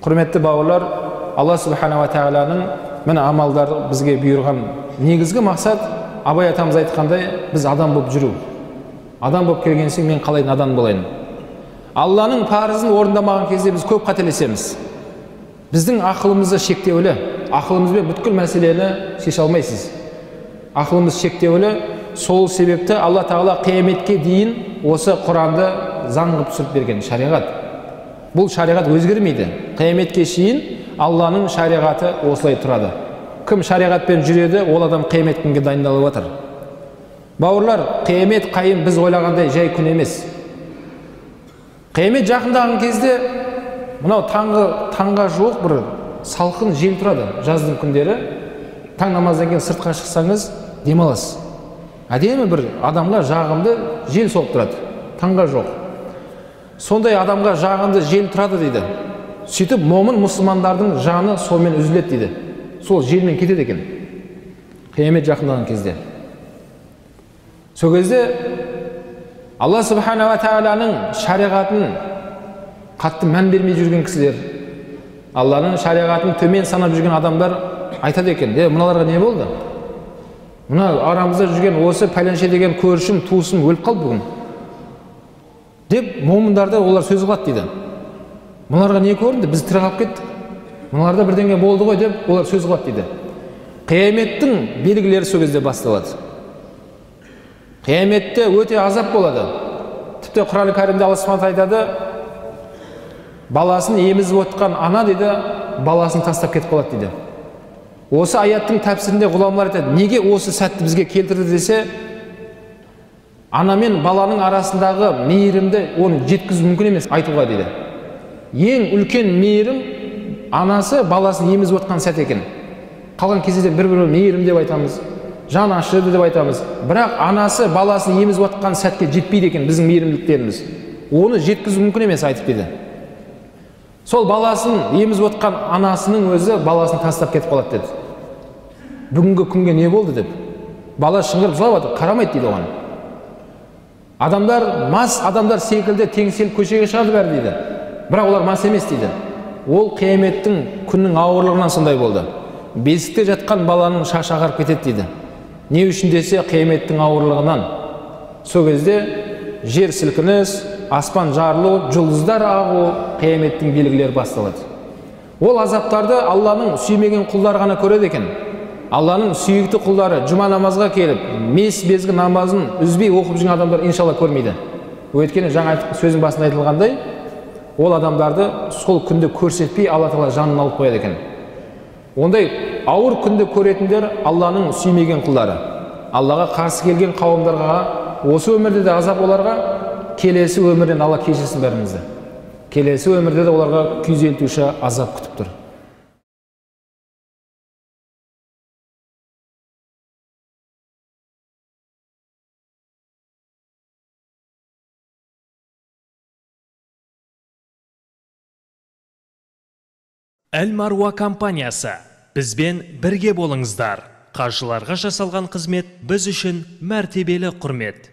Құрметті бауырлар, Алла Субхана ва Тағаланың міне амалдары бізге бұйырған негізгі мақсат, Абай атамыз айтқандай, біз адам болып жүру. Адам болып келген соң мен қалай надан болайын. Алланың парызын орындамаған кезде біз көп қателесеміз. Біздің ақылымызы шектеулі. Ақылымызбен бүткіл мәселені шеше алмайсыз. Ақылымыз шектеулі. Сол себепті Алла Тағала қияметке дейін осы Құранды заң қылып түсіріп берген шариғат. Бұл шариғат өзгермейді. Қияметке шейін Алланың шариғаты осылай тұрады. Кім шариғатпен жүреді, ол адам қиямет күнге дайындалып жатыр. Бауырлар, қиямет қайым біз ойлағандай жай күн емес. Қиямет жақындаған кезде мынау таңға жуық бір салқын жел тұрады. Жаздың күндері таң намаздан кейін сыртқа шықсаңыз демаласыз. Әдемі бір адамға жағымды жел соғып тұрады. Таңға жоқ. Сондай адамға жағымды жел тұрады дейді. Сөйтіп момын мұсылмандардың жаны солмен үзіледі дейді. Сол желмен кетеді екен. Қиямет жақындаған кезде. Сол кезде Алла Субхана ва Тағаланың шариғатын қатты мән бермей жүрген кісілер, Алланың шариғатын төмен санап жүрген адамдар айтады екен: мыналарға не болды? Мына арамызда жүрген осы пәленше деген көршім, туысым өліп қалды бүгін. Деп момындарды олар сөз қылады дейді. Мыналарға не көрінді? Біз тірі қалып кеттік. Мыналарда бірдеңе болды ғой деп олар сөз қылады дейді. Қияметтің белгілері сол кезде басталады. Қияметте өте азап болады. Тіпті Құран кәрімде Алла Субхана айтады: баласын емізіп отқан ана дейді, баласын тастап кетіп қалады дейді. Осы аяттың тәпсірінде ғұламалар айтады: неге осы сәтті бізге келтірді десе, ана мен баланың арасындағы мейірімді оны жеткізу мүмкін емес айтуға дейді. Ең үлкен мейірім анасы баласын емізіп отқан сәт екен. Қалған кезде бір-бірі мейірім деп айтамыз, жан ашыды деп айтамыз. Бірақ анасы баласын емізіп отқан сәтке жетпейді екен біздің мейірімділіктеріміз. Оны жеткізу мүмкін емес айтып дейді. Сол баласын емізіп отқан анасының өзі баласын тастап кетіп қалады деді. Бүгінгі күнге не болды деп. Бала шыңғырып жылап жатыр, қарамайды дейді оған. Адамдар мас адамдар секілді теңселіп көшеге шығады бәрі дейді. Бірақ олар мас емес дейді. Ол қияметтің күннің ауырлығынан сондай болды. Бесікте жатқан баланың шашы ағарып кетеді дейді. Не үшін десе, қияметтің ауырлығынан. Сол кезде жер сілкініс, аспан жарылу, жұлдыздар ағу, қияметтің белгілері басталады. Ол азаптарды Алланың сүймеген құлдары ғана көреді екен. Алланың сүйікті құлдары жұма намазға келіп, безгі намазын үзбей оқып жүрген адамдар иншалла көрмейді. Өйткені жаңа сөздің басында айтылғандай, ол адамдарды сол күнді көрсетпей Алла Тағала жанын алып қояды екен. Ондай ауыр күнді көретіндер Алланың сүймеген құлдары. Аллаға қарсы келген қауымдарға осы өмірде де азап оларға, келесі өмірден Алла кешірсін бәрімізді. Келесі өмірде де оларға күйзелтуші азап күтіп тұр. Әл-Маруа компаниясы, бізбен бірге болыңыздар. Қажыларға жасалған қызмет біз үшін мәртебелі құрмет.